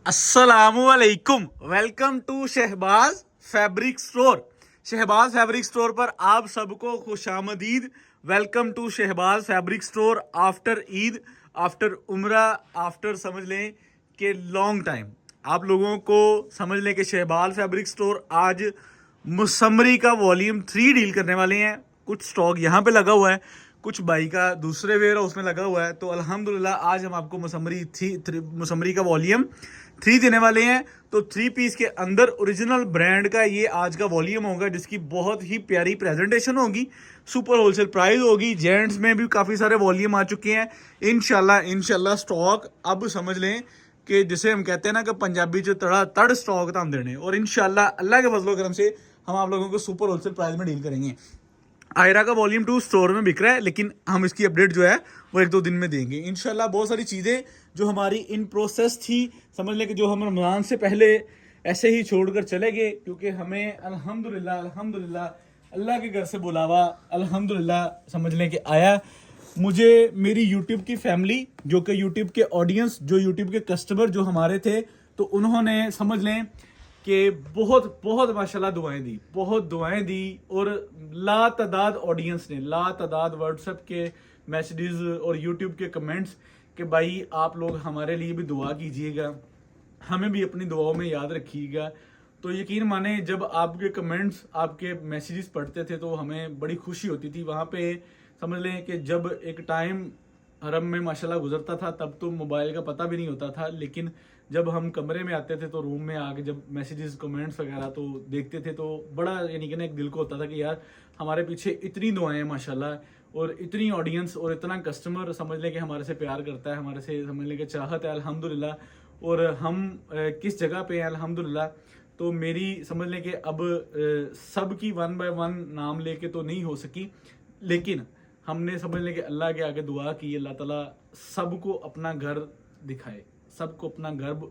अस्सलामुअलैकुम। Welcome to Shahbaz fabric store. Shahbaz fabric store पर आप सबको खुशामदीद। Welcome to Shahbaz fabric store after Eid, after Umrah, after समझ लें कि लॉन्ग टाइम। आप लोगों को समझ लें कि शहबाज फैब्रिक स्टोर आज मुसम्मरी का वॉल्यूम 3 डील करने वाले हैं। कुछ स्टॉक यहाँ पे लगा हुआ है, कुछ बाई का दूसरे वेयर हाउस में लगा हुआ है। तो अल्हम्दुलिल्लाह आज हम आपको मुसम्मरी का वॉल्यूम 3 देने वाले हैं। तो 3 पीस के अंदर ओरिजिनल ब्रांड का ये आज का वॉल्यूम होगा, जिसकी बहुत ही प्यारी प्रेजेंटेशन होगी, सुपर होलसेल प्राइस होगी। जेंट्स में भी काफ़ी सारे वॉल्यूम आ चुके हैं। इंशाल्लाह स्टॉक अब समझ लें कि जिसे हम कहते हैं ना कि पंजाबी जो तड़ा तड़ स्टॉक था हम देने, और इंशाल्लाह अल्लाह के फजलो करम से हम आप लोगों को सुपर होलसेल प्राइस में डील करेंगे। आयरा का वॉल्यूम 2 स्टोर में बिक रहा है, लेकिन हम इसकी अपडेट जो है वो 1-2 दिन में देंगे इंशाल्लाह। बहुत सारी चीज़ें जो हमारी इन प्रोसेस थी, समझ लें कि जो हम रमज़ान से पहले ऐसे ही छोड़कर चले गए, क्योंकि हमें अल्हम्दुलिल्लाह अल्लाह के घर से बुलावा अल्हम्दुलिल्लाह समझ लें कि आया। मुझे मेरी यूट्यूब की फैमिली, जो कि यूट्यूब के ऑडियंस, जो यूट्यूब के कस्टमर जो हमारे थे, तो उन्होंने समझ लें कि बहुत बहुत माशाल्लाह बहुत दुआएं दी। और लातादाद ऑडियंस ने, लातादाद व्हाट्सएप के मैसेजेस और यूट्यूब के कमेंट्स कि भाई आप लोग हमारे लिए भी दुआ कीजिएगा, हमें भी अपनी दुआओं में याद रखिएगा। तो यकीन माने जब आपके कमेंट्स, आपके मैसेजेस पढ़ते थे तो हमें बड़ी खुशी होती थी। वहाँ पे समझ लें कि जब एक टाइम हरम में माशाल्लाह गुजरता था, तब तो मोबाइल का पता भी नहीं होता था, लेकिन जब हम कमरे में आते थे तो रूम में आके जब मैसेजेस कमेंट्स वगैरह तो देखते थे, तो बड़ा यानी कि ना एक दिल को होता था कि यार हमारे पीछे इतनी दुआएं हैं माशाल्लाह, और इतनी ऑडियंस और इतना कस्टमर समझ लें कि हमारे से प्यार करता है, हमारे से समझ लें कि चाहत है अल्हम्दुलिल्लाह। और हम किस जगह पे हैं अल्हम्दुलिल्लाह। तो मेरी समझ लें कि अब सब की 1 बाय 1 नाम लेके तो नहीं हो सकी, लेकिन हमने समझ लें कि अल्लाह के आगे दुआ की, अल्लाह ताला सबको अपना घर दिखाए, सबको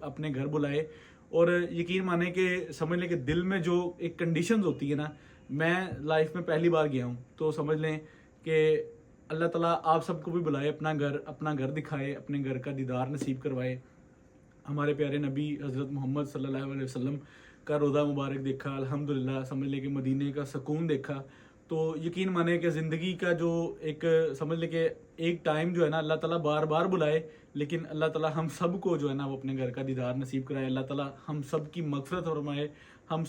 अपने घर बुलाए। और यकीन माने कि समझ लें कि दिल में जो एक कंडीशंस होती है ना, मैं लाइफ में पहली बार गया हूँ, तो समझ लें कि अल्लाह ताला आप सबको भी बुलाए, अपना घर दिखाए, अपने घर का दीदार नसीब करवाए। हमारे प्यारे नबी हज़रत मोहम्मद सल्लल्लाहु अलैहि वसल्लम का रोज़ा मुबारक देखा अल्हम्दुलिल्लाह, समझ लें कि मदीने का सुकून देखा। तो यकीन माने कि ज़िंदगी का जो एक समझ लें कि एक टाइम जो है ना, अल्लाह ताला बार बार बुलाए, लेकिन अल्लाह ताला हम सबको जो है ना वो अपने घर का दीदार नसीब कराए। अल्लाह ताला हम सब की मगफरत फरमाए, हम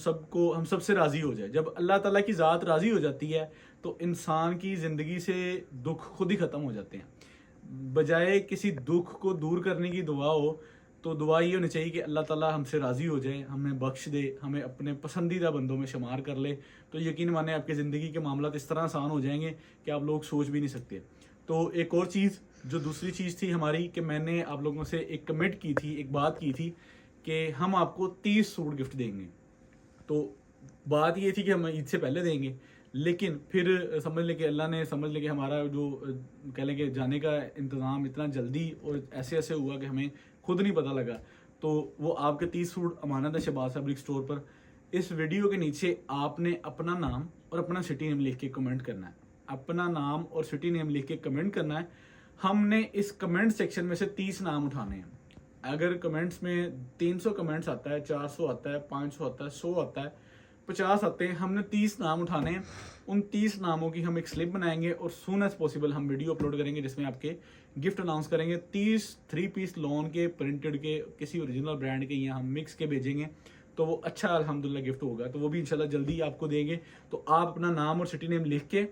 सबसे राज़ी हो जाए। जब अल्लाह ताला की ज़ात राज़ी हो जाती है तो इंसान की ज़िंदगी से दुख खुद ही ख़त्म हो जाते हैं। बजाय किसी दुख को दूर करने की दुआ हो, तो दुआ ये होनी चाहिए कि अल्लाह ताला हमसे राज़ी हो जाए, हमें बख्श दे, हमें अपने पसंदीदा बंदों में शुमार कर ले। तो यकीन माने आपकी ज़िंदगी के मामला इस तरह आसान हो जाएंगे कि आप लोग सोच भी नहीं सकते। तो एक और चीज़, जो दूसरी चीज़ थी हमारी, कि मैंने आप लोगों से एक कमिट की थी, एक बात की थी कि हम आपको 30 सूट गिफ्ट देंगे। तो बात ये थी कि हम ईद से पहले देंगे, लेकिन फिर समझ लें कि अल्लाह ने समझ लें कि हमारा जो कह लें कि जाने का इंतज़ाम इतना जल्दी और ऐसे ऐसे हुआ कि हमें खुद नहीं पता लगा। तो वो आपके 30 सूट अमानत है शहबाज फैब्रिक स्टोर पर। इस वीडियो के नीचे आपने अपना नाम और अपना सिटी नेम लिख के कमेंट करना है, अपना नाम और सिटी नेम लिख के कमेंट करना है। हमने इस कमेंट सेक्शन में से 30 नाम उठाने हैं। अगर कमेंट्स में 300 कमेंट्स आता है, 400 आता है, 500 आता है, 100 आता है, 50 आते हैं, हमने 30 नाम उठाने हैं। उन 30 नामों की हम एक स्लिप बनाएंगे और सून एज पॉसिबल हम वीडियो अपलोड करेंगे, जिसमें आपके गिफ्ट अनाउंस करेंगे। 30 3 पीस लॉन के, प्रिंटेड के, किसी ओरिजिनल ब्रांड के या हम मिक्स के भेजेंगे, तो वो अच्छा अल्हम्दुलिल्लाह गिफ्ट होगा। तो वो भी इंशाल्लाह जल्दी आपको देंगे। तो आप अपना नाम और सिटी नेम लिख के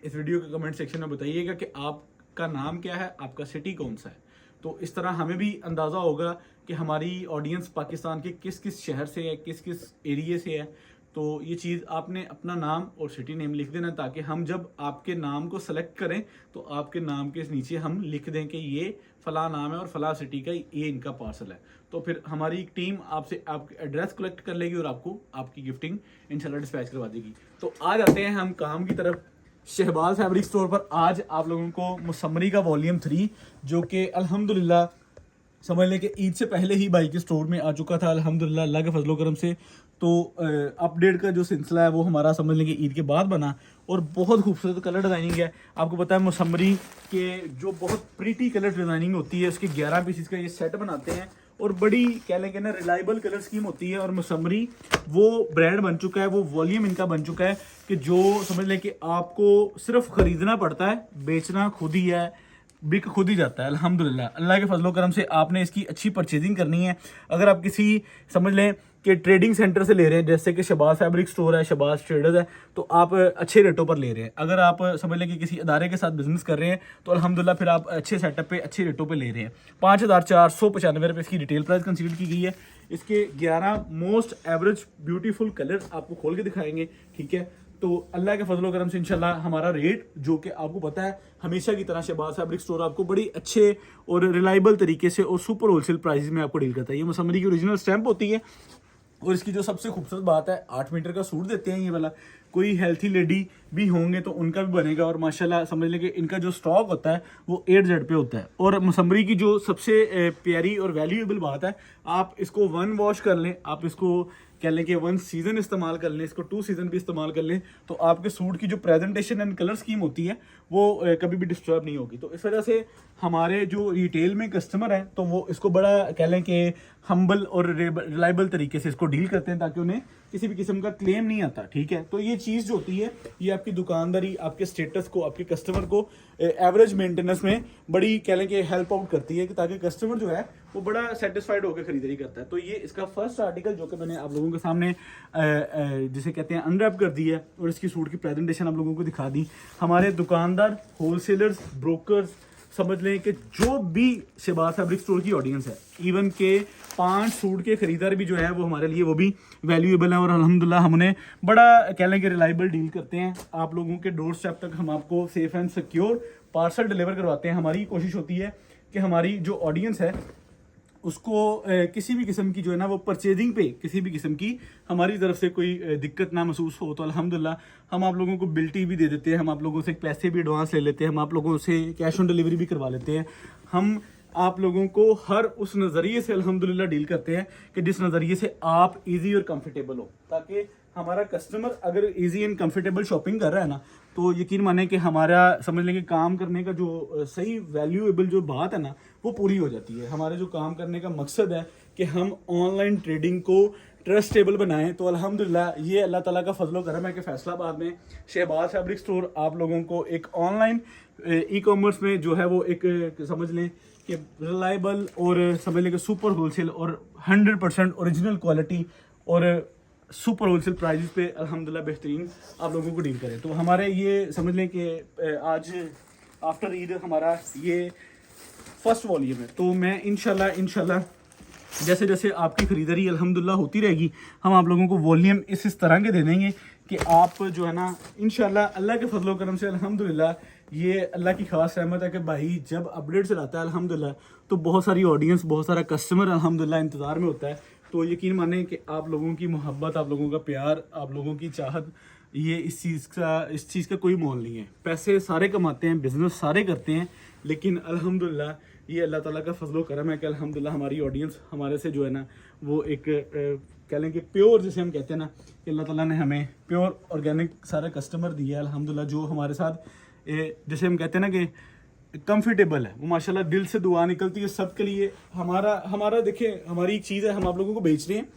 इस वीडियो के कमेंट सेक्शन में बताइएगा कि आपका नाम क्या है, आपका सिटी कौन सा है। तो इस तरह हमें भी अंदाज़ा होगा कि हमारी ऑडियंस पाकिस्तान के किस किस शहर से है, किस किस एरिए से है। तो ये चीज़ आपने अपना नाम और सिटी नेम लिख देना, ताकि हम जब आपके नाम को सेलेक्ट करें तो आपके नाम के नीचे हम लिख दें कि ये फ़लाँ नाम है और फ़लाँ सिटी का ये इनका पार्सल है। तो फिर हमारी टीम आपसे आपके एड्रेस कलेक्ट कर लेगी और आपको आपकी गिफ्टिंग इंशाल्लाह डिस्पैच करवा देगी। तो आ जाते हैं हम काम की तरफ। शहबाज फैब्रिक स्टोर पर आज आप लोगों को मुसम्मरी का वॉल्यूम 3, जो कि अल्हम्दुलिल्लाह समझ लें कि ईद से पहले ही बाई के स्टोर में आ चुका था अल्हम्दुलिल्लाह अल्लाह के फजलो करम से। तो अपडेट का जो सिलसिला है वो हमारा समझ लें कि ईद के बाद बना, और बहुत खूबसूरत कलर डिज़ाइनिंग है। आपको पता है मुसम्मरी के जो बहुत प्रीटी कलर डिज़ाइनिंग होती है, उसके 11 पीसेस का ये सेट बनाते हैं और बड़ी कह लेंगे ना रिलायबल कलर स्कीम होती है। और मसमरी वो ब्रांड बन चुका है, वो वॉल्यूम इनका बन चुका है कि जो समझ लें कि आपको सिर्फ खरीदना पड़ता है, बेचना खुद ही है, बिक खुद ही जाता है। अल्हम्दुलिल्लाह, अल्लाह के फजलो करम से आपने इसकी अच्छी परचेजिंग करनी है। अगर आप किसी समझ लें कि ट्रेडिंग सेंटर से ले रहे हैं, जैसे कि शहबाज फैब्रिक स्टोर है, शहबाज ट्रेडर्स है, तो आप अच्छे रेटों पर ले रहे हैं। अगर आप समझ लें कि किसी अदारे के साथ बिजनेस कर रहे हैं तो अल्हम्दुलिल्लाह फिर आप अच्छे सेटअप पे अच्छे रेटों पे ले रहे हैं। 5495 रुपये इसकी रिटेल प्राइस कंसीडर की गई है। इसके 11 मोस्ट एवरेज ब्यूटीफुल कलर आपको खोल के दिखाएंगे, ठीक है। तो अल्लाह के फजलो करम से इंशाल्लाह हमारा रेट, जो कि आपको पता है हमेशा की तरह शहबाज फैब्रिक स्टोर आपको बड़ी अच्छे और रिलायबल तरीके से और सुपर होलसेल प्राइस में आपको डील करता है। ये मसमरी की ओरिजिनल स्टैंप होती है। और इसकी जो सबसे खूबसूरत बात है, 8 मीटर का सूट देते हैं ये वाला। कोई हेल्थी लेडी भी होंगे तो उनका भी बनेगा। और माशाल्लाह समझ लें कि इनका जो स्टॉक होता है वो 8Z पे होता है। और मसमरी की जो सबसे प्यारी और वैल्यूएबल बात है, आप इसको 1 वॉश कर लें, आप इसको कह लें कि 1 सीज़न इस्तेमाल कर लें, इसको 2 सीज़न भी इस्तेमाल कर लें, तो आपके सूट की जो प्रेजेंटेशन एंड कलर स्कीम होती है वो कभी भी डिस्टर्ब नहीं होगी। तो इस वजह से हमारे जो रिटेल में कस्टमर हैं तो वो इसको बड़ा कह लें कि हम्बल और रिलायबल तरीके से इसको डील करते हैं, ताकि उन्हें किसी भी किस्म का क्लेम नहीं आता, ठीक है। तो ये चीज़ जो होती है ये आपकी दुकानदारी, आपके स्टेटस को, आपके कस्टमर को एवरेज मेंटेनेंस में बड़ी कह लें कि हेल्प आउट करती है, कि ताकि कस्टमर जो है वो बड़ा सेटिस्फाइड होकर खरीदारी करता है। तो ये इसका फर्स्ट आर्टिकल जो कि मैंने आप लोगों के सामने जिसे कहते हैं अनरैप कर दी है, और इसकी सूट की प्रेजेंटेशन आप लोगों को दिखा दी। हमारे दुकानदार, होलसेलर्स, ब्रोकर्स, समझ लें कि जो भी शहबाज फैब्रिक स्टोर की ऑडियंस है, इवन के 5 सूट के खरीदार भी जो है वो हमारे लिए वो भी वैल्यूएबल है। और अल्हम्दुलिल्लाह हम उन्हें बड़ा कह लें कि रिलायबल डील करते हैं। आप लोगों के डोर स्टेप तक हम आपको safe and secure parcel deliver करवाते हैं। हमारी कोशिश होती है कि हमारी जो ऑडियंस है उसको किसी भी किस्म की जो है ना वो परचेजिंग पे किसी भी किस्म की हमारी तरफ से कोई दिक्कत ना महसूस हो, तो अल्हम्दुलिल्लाह हम आप लोगों को बिल्टी भी दे देते हैं, हम आप लोगों से पैसे भी एडवांस ले लेते हैं, हम आप लोगों से कैश ऑन डिलीवरी भी करवा लेते हैं। हम आप लोगों को हर उस नज़रिए से अल्हम्दुलिल्लाह डील करते हैं कि जिस नज़रिए से आप इजी और कंफर्टेबल हो, ताकि हमारा कस्टमर अगर इजी एंड कंफर्टेबल शॉपिंग कर रहा है ना, तो यकीन माने कि हमारा समझ लेंगे काम करने का जो सही वैल्यूएबल जो बात है ना वो पूरी हो जाती है। हमारे जो काम करने का मकसद है कि हम ऑनलाइन ट्रेडिंग को ट्रस्टेबल बनाएं। तो अल्हम्दुलिल्लाह ये अल्लाह ताला का फजलो करम है कि फैसलाबाद में शहबाज फैब्रिक स्टोर आप लोगों को एक ऑनलाइन ई कॉमर्स में जो है वो एक समझ लें कि रिलायबल और समझ लें कि सुपर होलसेल और 100% ओरिजिनल क्वालिटी और सुपर होलसेल प्राइजेस पे अल्हम्दुलिल्लाह बेहतरीन आप लोगों को डील करें। तो हमारे ये समझ लें कि आज आफ्टर ईद हमारा ये फर्स्ट वॉल्यूम है। तो मैं इंशाल्लाह जैसे जैसे आपकी ख़रीदारी अल्हम्दुलिल्लाह होती रहेगी, हम आप लोगों को वॉल्यूम इस तरह के दे देंगे कि आप जो है ना इंशाल्लाह अल्लाह के फजलो करम से अल्हम्दुलिल्लाह ये अल्लाह की खास रहमत है कि भाई जब अपडेट चलाता है अल्हम्दुलिल्लाह तो बहुत सारी ऑडियंस, बहुत सारा कस्टमर अल्हम्दुलिल्लाह इंतज़ार में होता है। तो यकीन माने कि आप लोगों की मोहब्बत, आप लोगों का प्यार, आप लोगों की चाहत, ये इस चीज़ का कोई मोल नहीं है। पैसे सारे कमाते हैं, बिजनेस सारे करते हैं, लेकिन अल्हम्दुलिल्लाह ये अल्लाह ताला का फजलो करम है कि अल्हम्दुलिल्लाह हमारी ऑडियंस हमारे से जो है ना वो एक कह लें कि प्योर, जिसे हम कहते हैं ना कि अल्लाह ताला ने हमें प्योर ऑर्गेनिक सारे कस्टमर दिया है अल्हम्दुलिल्लाह, जो हमारे साथ जैसे हम कहते हैं ना कि कंफर्टेबल है। वो माशाल्लाह दिल से दुआ निकलती है सबके लिए। हमारा देखिए हमारी एक चीज़ है, हम आप लोगों को बेच रहे हैं,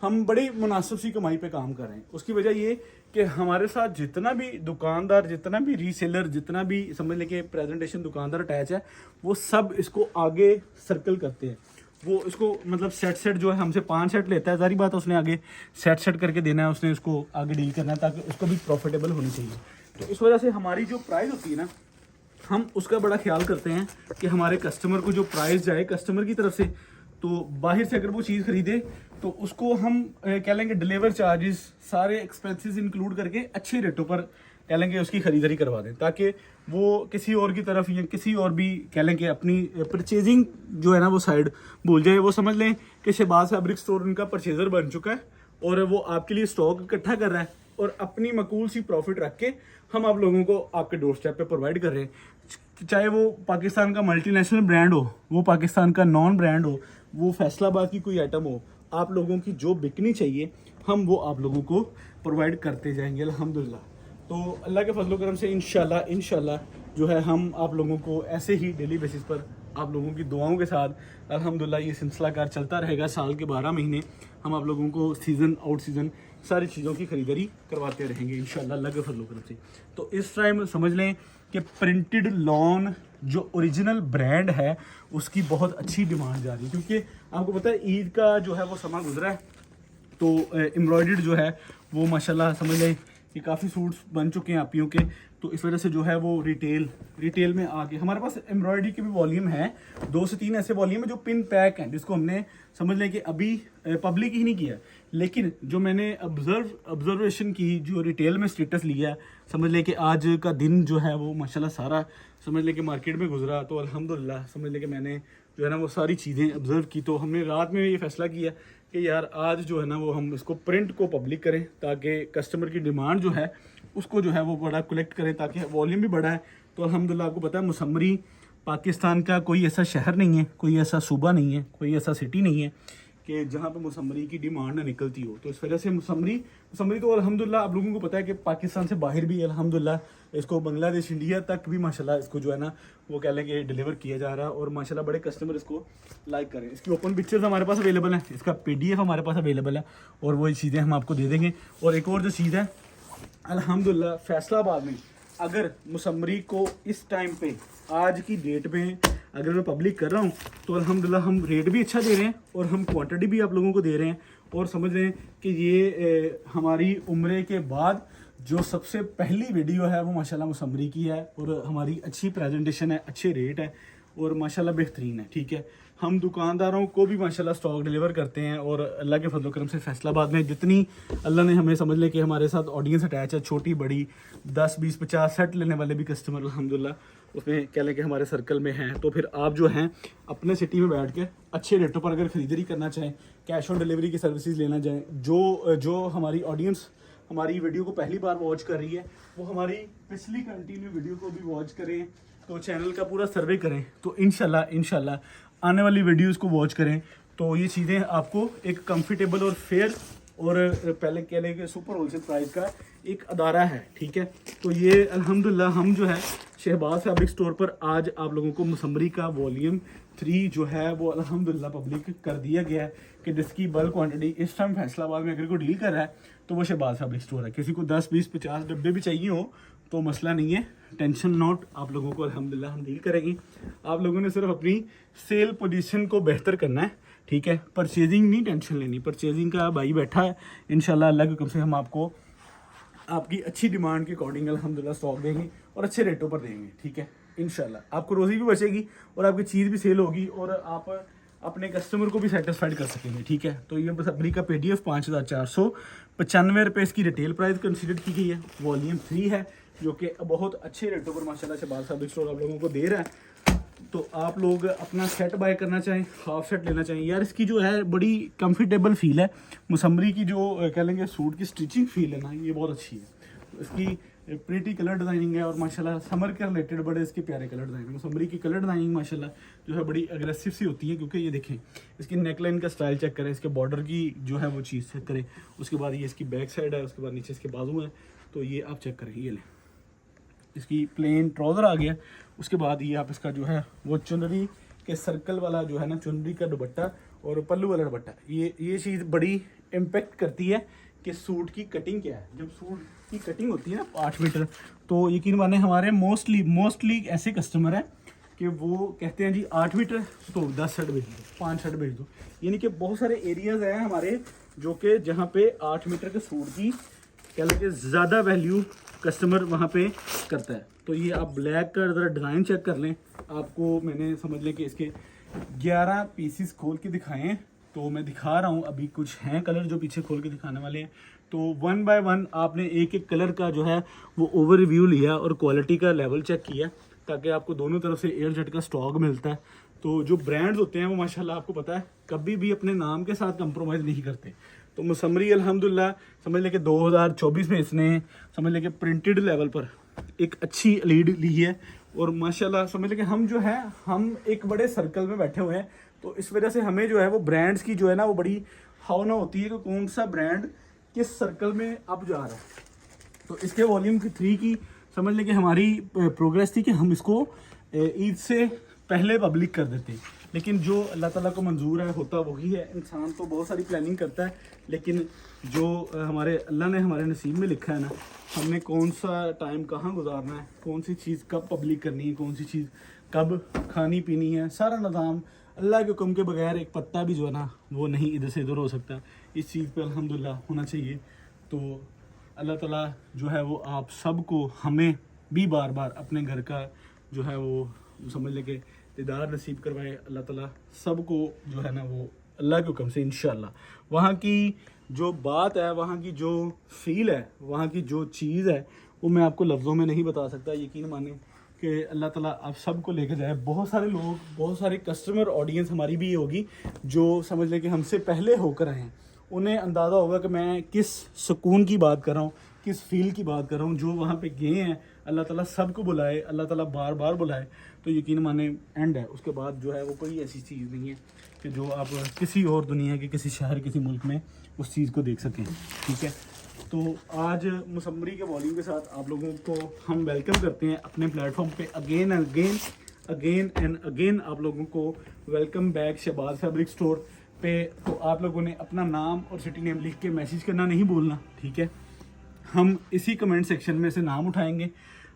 हम बड़ी मुनासिब सी कमाई पे काम कर रहे हैं। उसकी वजह ये कि हमारे साथ जितना भी दुकानदार, जितना भी रीसेलर, जितना भी समझ लें कि प्रेजेंटेशन दुकानदार अटैच है, वो सब इसको आगे सर्कल करते हैं। वो इसको मतलब सेट जो है हमसे 5 सेट लेता है, सारी बात है उसने आगे सेट करके देना है, उसने उसको आगे डील करना है ताकि उसको भी प्रॉफिटेबल होनी चाहिए। तो इस वजह से हमारी जो प्राइस होती है ना, हम उसका बड़ा ख्याल करते हैं कि हमारे कस्टमर को जो प्राइस जाए कस्टमर की तरफ से, तो बाहर से अगर वो चीज़ खरीदे तो उसको हम कह लेंगे डिलीवर चार्जेस सारे एक्सपेंसेस इंक्लूड करके अच्छे रेटों पर कह लेंगे उसकी ख़रीदारी करवा दें, ताकि वो किसी और की तरफ या किसी और भी कह लेंगे अपनी परचेजिंग जो है ना वो साइड भूल जाए। वो समझ लें कि शहबाज फैब्रिक स्टोर उनका परचेज़र बन चुका है और वो आपके लिए स्टॉक इकट्ठा कर रहा है और अपनी मकूल सी प्रॉफिट रख के हम आप लोगों को आपके डोर स्टेप पे प्रोवाइड कर रहे हैं। चाहे वो पाकिस्तान का मल्टीनेशनल ब्रांड हो, वो पाकिस्तान का नॉन ब्रांड हो, वो फैसलाबाद की कोई आइटम हो, आप लोगों की जो बिकनी चाहिए हम वो आप लोगों को प्रोवाइड करते जाएंगे अल्हम्दुलिल्लाह। तो अल्लाह के फजलो करम से इंशाल्लाह जो है हम आप लोगों को ऐसे ही डेली बेसिस पर आप लोगों की दुआओं के साथ अल्हम्दुलिल्लाह ये सिलसिला कार चलता रहेगा। साल के 12 महीने हम आप लोगों को सीज़न आउट सीज़न सारी चीज़ों की खरीदारी करवाते रहेंगे इंशाल्लाह अल्लाह के फजल करम से। तो इस टाइम समझ लें कि प्रिंटेड लॉन जो ओरिजिनल ब्रांड है उसकी बहुत अच्छी डिमांड जा रही है, क्योंकि आपको पता है ईद का जो है वो समा गुजरा है, तो एम्ब्रॉयडर्ड जो है वो माशाल्लाह समझ लें कि काफ़ी सूट्स बन चुके हैं आपियों के। तो इस वजह से जो है वो रिटेल में आके हमारे पास एम्ब्रॉयडरी के भी वॉल्यूम है, 2 से 3 ऐसे वॉल्यूम है जो पिन पैक हैं, जिसको हमने समझ लें कि अभी पब्लिक ही नहीं किया, लेकिन जो मैंने ऑब्जर्वेशन की, जो रिटेल में स्टेटस लिया, समझ लें कि आज का दिन जो है वो माशाल्लाह सारा समझ लें कि मार्केट में गुजरा। तो अल्हम्दुलिल्लाह समझ लें कि मैंने जो है ना वो सारी चीज़ें ऑब्ज़र्व की। तो हमने रात में ये फैसला किया कि यार आज जो है ना वो हम इसको प्रिंट को पब्लिक करें, ताकि कस्टमर की डिमांड जो है उसको जो है वो बड़ा कलेक्ट करें, ताकि वॉल्यूम भी बड़ा है। तो अल्हम्दुलिल्लाह आपको पता है मुसम्मरी पाकिस्तान का कोई ऐसा शहर नहीं है, कोई ऐसा सूबा नहीं है, कोई ऐसा सिटी नहीं है कि जहाँ पे मुसम्मरी की डिमांड ना निकलती हो। तो इस वजह से मुसम्मरी तो अल्हम्दुलिल्लाह आप लोगों को पता है कि पाकिस्तान से बाहर भी अल्हम्दुलिल्लाह इसको बांग्लादेश, इंडिया तक भी माशाल्लाह इसको जो है ना वो कह लें कि डिलीवर किया जा रहा है, और माशाल्लाह बड़े कस्टमर इसको लाइक करें। इसकी ओपन पिक्चर्स हमारे पास अवेलेबल है, इसका PDF हमारे पास अवेलेबल है, और वही चीज़ें हम आपको दे देंगे। और एक और जो चीज़ है अल्हम्दुलिल्लाह फैसलाबाद में अगर मुसम्मरी को इस टाइम पे आज की डेट में अगर मैं पब्लिक कर रहा हूँ तो अल्हम्दुलिल्लाह हम रेट भी अच्छा दे रहे हैं और हम क्वांटिटी भी आप लोगों को दे रहे हैं, और समझ रहे हैं कि ये हमारी उम्रे के बाद जो सबसे पहली वीडियो है वो माशाल्लाह मुसम्मरी की है, और हमारी अच्छी प्रेजेंटेशन है, अच्छे रेट है, और माशाल्लाह बेहतरीन है। ठीक है, हम दुकानदारों को भी माशाल्लाह स्टॉक डिलीवर करते हैं, और अल्लाह के फजल करम से फैसलाबाद में जितनी अल्लाह ने हमें समझ ले कि हमारे साथ ऑडियंस अटैच है, छोटी बड़ी 10 20 50 सेट लेने वाले भी कस्टमर अल्हम्दुलिल्लाह उसमें कह लें कि हमारे सर्कल में हैं। तो फिर आप जो हैं अपने सिटी में बैठ के अच्छे रेटों पर अगर ख़रीदारी करना चाहें, कैश ऑन डिलीवरी की सर्विसेज लेना चाहें, जो हमारी ऑडियंस हमारी वीडियो को पहली बार वॉच कर रही है वो हमारी पिछली कंटिन्यू वीडियो को भी वॉच करें, तो चैनल का पूरा सर्वे करें, तो इंशाल्लाह आने वाली वीडियोस को वॉच करें, तो ये चीज़ें आपको एक कंफर्टेबल और फेयर और पहले कह लें कि सुपर होलसेल प्राइस का एक अदारा है। ठीक है, तो ये अल्हम्दुलिल्लाह हम जो है शहबाज फैब्रिक स्टोर पर आज आप लोगों को मुसम्मरी का वॉल्यूम 3 जो है वो अल्हम्दुलिल्लाह पब्लिक कर दिया गया है, कि जिसकी बल्क क्वांटिटी इस टाइम फैसलाबाद में अगर कोई डील कर रहा है तो वो शहबाज फैब्रिक स्टोर है। किसी को 10 20 50 डब्बे भी चाहिए हो तो मसला नहीं है, टेंशन नॉट, आप लोगों को अल्हम्दुलिल्लाह हम डील करेंगे। आप लोगों ने सिर्फ अपनी सेल पोजीशन को बेहतर करना है। ठीक है, परचेजिंग नहीं टेंशन लेनी, परचेजिंग का भाई बैठा है, इंशाल्लाह अल्लाह के हुक्म से हम आपको आपकी अच्छी डिमांड के अकॉर्डिंग अल्हम्दुलिल्लाह स्टॉक देंगे और अच्छे रेटों पर देंगे। ठीक है, इंशाल्लाह आपको रोज़ी भी बचेगी और आपकी चीज़ भी सेल होगी और आप अपने कस्टमर को भी सेटिस्फाइड कर सकेंगे। ठीक है, तो ये मुसम्मरी का PDF 5495 रुपये इसकी रिटेल प्राइस कंसीडर की गई है। वॉल्यूम 3 है जो कि बहुत अच्छे रेटों पर माशाल्लाह शहबाज फैब्रिक स्टोर आप लोगों को दे रहा है। तो आप लोग अपना सेट बाय करना चाहें, हाफ सेट लेना चाहें, यार इसकी जो है बड़ी कंफर्टेबल फील है। मुसम्मरी की जो कह लेंगे सूट की स्टिचिंग फील है ना, ये बहुत अच्छी है। तो इसकी प्रीटी कलर डिज़ाइनिंग है और माशाल्लाह समर के रिलेटेड बड़े इसके प्यारे कलर डिज़ाइन है। मुसम्मरी की कलर डिज़ाइनिंग माशाल्लाह जो है बड़ी अग्रेसिव सी होती है, क्योंकि ये देखें इसकी नेकलाइन का स्टाइल चेक करें, इसके बॉर्डर की जो है वो चीज़ चेक करें, उसके बाद ये इसकी बैक साइड है, उसके बाद नीचे इसके बाजू है, तो ये आप चेक करें। ये लें, इसकी प्लेन ट्राउज़र आ गया, उसके बाद ये आप इसका जो है वो चुनरी के सर्कल वाला जो है ना चुनरी का दुपट्टा और पल्लू वाला दुपट्टा, ये चीज़ बड़ी इम्पेक्ट करती है कि सूट की कटिंग क्या है। जब सूट की कटिंग होती है ना 8 मीटर, तो यकीन माने हमारे मोस्टली ऐसे कस्टमर हैं कि वो कहते हैं जी 8 मीटर तो 10 शर्ट भेज दो, 5 शर्ट भेज दो, यानी कि बहुत सारे एरियाज़ हैं हमारे जो कि जहाँ पे 8 मीटर के सूट की कह लें कि ज़्यादा वैल्यू कस्टमर वहाँ पे करता है। तो ये आप ब्लैक का ज़रा डिज़ाइन चेक कर लें, आपको मैंने समझ लें कि इसके 11 पीसीस खोल के दिखाए हैं, तो मैं दिखा रहा हूँ। अभी कुछ हैं कलर जो पीछे खोल के दिखाने वाले हैं, तो 1 बाय 1 आपने एक एक कलर का जो है वो ओवर रिव्यू लिया और क्वालिटी का लेवल चेक किया, ताकि आपको दोनों तरफ से एयर जेट का स्टॉक मिलता है। तो जो ब्रांड्स होते हैं वो माशाल्लाह आपको पता है कभी भी अपने नाम के साथ कंप्रोमाइज़ नहीं करते। तो मुसम्मरी अल्हम्दुलिल्लाह समझ लें कि 2024 में इसने समझ लें कि प्रिंटेड लेवल पर एक अच्छी लीड ली है, और माशाल्लाह समझ लें कि हम जो है हम एक बड़े सर्कल में बैठे हुए हैं, तो इस वजह से हमें जो है वो ब्रांड्स की जो है ना वो बड़ी भावना होती है कि कौन सा ब्रांड किस सर्कल में अब जा रहा है। तो इसके वॉल्यूम 3 की समझ लें कि हमारी प्रोग्रेस थी कि हम इसको ईद से पहले पब्लिक कर देते, लेकिन जो अल्लाह ताला को मंजूर है होता वही है। इंसान तो बहुत सारी प्लानिंग करता है, लेकिन जो हमारे अल्लाह ने हमारे नसीब में लिखा है ना, हमने कौन सा टाइम कहाँ गुजारना है, कौन सी चीज़ कब पब्लिक करनी है, कौन सी चीज़ कब खानी पीनी है, सारा निज़ाम अल्लाह के हुक्म के बगैर एक पत्ता भी जो है ना वो नहीं इधर से इधर हो सकता। इस चीज़ पे अल्हम्दुलिल्लाह होना चाहिए। तो अल्लाह ताला जो है वो आप सबको, हमें भी बार बार अपने घर का जो है वो समझ लेके दीदार नसीब करवाए। अल्लाह ताला सबको जो है ना वो अल्लाह के हुक्म से इंशाल्लाह। वहाँ की जो बात है, वहाँ की जो फील है, वहाँ की जो चीज़ है वो मैं आपको लफ्ज़ों में नहीं बता सकता। यकीन माने कि अल्लाह ताला आप सबको लेकर जाए। बहुत सारे लोग, बहुत सारे कस्टमर ऑडियंस हमारी भी होगी जो समझ लें कि हमसे पहले होकर आए हैं, उन्हें अंदाज़ा होगा कि मैं किस सुकून की बात कर रहा हूँ, किस फील की बात कर रहा हूँ। जो वहाँ पे गए हैं, अल्लाह ताला सबको बुलाए, अल्लाह ताला बार बार बुलाए, तो यकीन माने एंड है। उसके बाद जो है वो कोई ऐसी चीज़ नहीं है कि जो आप किसी और दुनिया के किसी शहर, किसी मुल्क में उस चीज़ को देख सकें। ठीक है, तो आज मुसम्मरी के वॉल्यूम के साथ आप लोगों को हम वेलकम करते हैं अपने प्लेटफॉर्म पे अगेन एंड अगेन आप लोगों को welcome back Shahbaz fabric store पे। तो आप लोगों ने अपना नाम और सिटी नेम लिख के मैसेज करना नहीं भूलना, ठीक है। हम इसी कमेंट सेक्शन में से नाम उठाएंगे,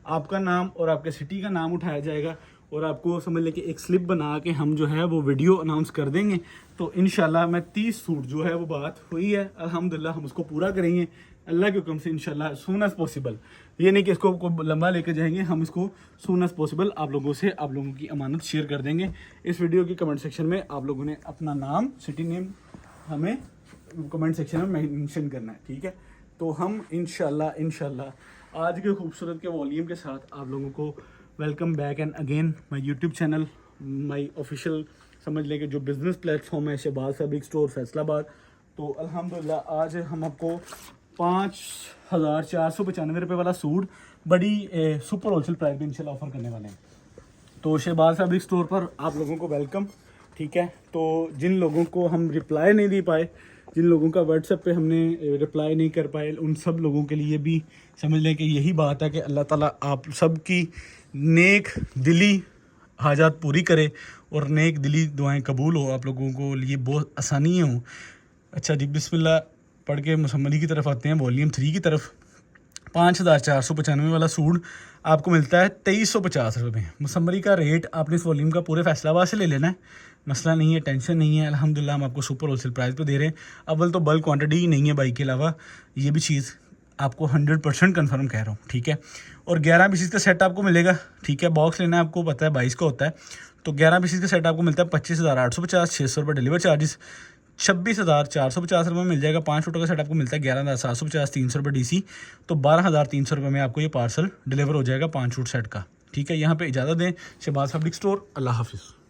आपका नाम और आपके सिटी का नाम उठाया जाएगा और आपको समझ लें कि एक स्लिप बना के हम जो है वो वीडियो अनाउंस कर देंगे। तो इंशाल्लाह मैं 30 सूट जो है वो बात हुई है, अल्हम्दुलिल्लाह हम उसको पूरा करेंगे अल्लाह के हुक्म से इंशाल्लाह सून एज़ पॉसिबल। ये नहीं कि इसको लंबा लेके जाएंगे, हम इसको सून एज़ पॉसिबल आप लोगों से, आप लोगों की अमानत शेयर कर देंगे। इस वीडियो की कमेंट सेक्शन में आप लोगों ने अपना नाम, सिटी नेम हमें कमेंट सेक्शन में मेंशन करना है, ठीक है। तो हम इंशाल्लाह आज के खूबसूरत के वॉल्यूम के साथ आप लोगों को welcome back and again my YouTube channel, my official समझ लें कि जो बिज़नेस प्लेटफॉर्म है शहबाज फैब्रिक स्टोर फैसलाबाद। तो अल्हम्दुलिल्लाह आज हम आपको 5,495 रुपये वाला सूट बड़ी सुपर होलसेल प्राइस में इंशाल्लाह ऑफर करने वाले हैं। तो शहबाज फैब्रिक स्टोर पर आप लोगों को वेलकम, ठीक है। तो जिन लोगों को हम रिप्लाई नहीं दे पाए, जिन लोगों का व्हाट्सएप पे हमने रिप्लाई नहीं कर पाए, उन सब लोगों के लिए भी समझ लें कि यही बात है कि अल्लाह ताला आप सब की नेक दिली हाजात पूरी करे और नेक दिली दुआएं कबूल हो, आप लोगों को लिए बहुत आसानी हो। अच्छा जी, बिस्मिल्लाह पढ़ के मुसम्मरी की तरफ आते हैं, वॉल्यूम 3 की तरफ। 5,495 वाला सूट आपको मिलता है 2350 रुपये में। मुसम्मरी का रेट आपने इस वॉल्यूम का पूरे फैसलाबाद से ले लेना है, मसला नहीं है, टेंशन नहीं है। अल्हम्दुलिल्लाह हम आपको सुपर होलसेल प्राइस पे दे रहे हैं। अव्वल तो बल्क क्वांटिटी ही नहीं है बाइक के अलावा, ये भी चीज़ आपको 100% कन्फर्म कह रहा हूँ, ठीक है। और 11 पीसेस का सेट आपको मिलेगा, ठीक है। बॉक्स लेना है आपको पता है 22 का होता है, तो 11 पीसेस का सेट आपको मिलता है 25,850, 600 रुपये डिलीवर चार्जेस, 26,450 रुपये में मिल जाएगा। 5 फुटों का सेट आपको मिलता है 11,750, 300 रुपये DC, तो 12,300 रुपये में आपको ये पार्सल डिलीवर हो जाएगा 5 फुट सेट का, ठीक है। यहाँ पे इजाज़त दें। शहबाज फैब्रिक स्टोर, अल्लाह हाफिज़।